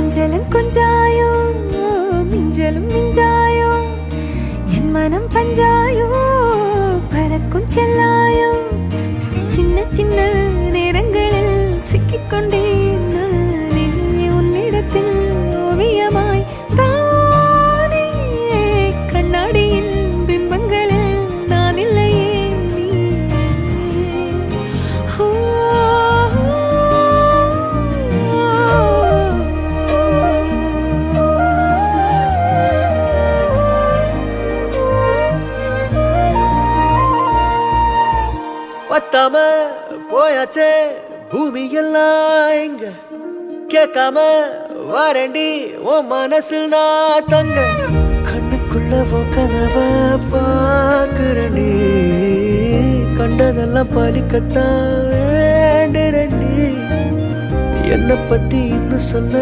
கொஞ்சலும் கொஞ்சாயோ மிஞ்சலும் மிஞ்சாயோ என் மனம் பஞ்சாயோ பறக்கும் செல்லாயோ சின்ன சின்ன நேரங்களில் சிக்கிக்கொண்டேன் நானே உன்னிடத்தில் ஓவியமாய் தானே கண்ணாடியின் பிம்பங்களில் நான் இல்லையே பத்தாம போயாச்சே பூமி எல்லாம் இங்க கேட்காம வாரண்டி உன் மனசில் நான் தங்க கண்ணுக்குள்ள உன் கனவ பாக்குறண்டி கண்டதெல்லாம் பலிக்கத்தான் வேண்டுறண்டி என்னை பத்தி இன்னும் சொல்ல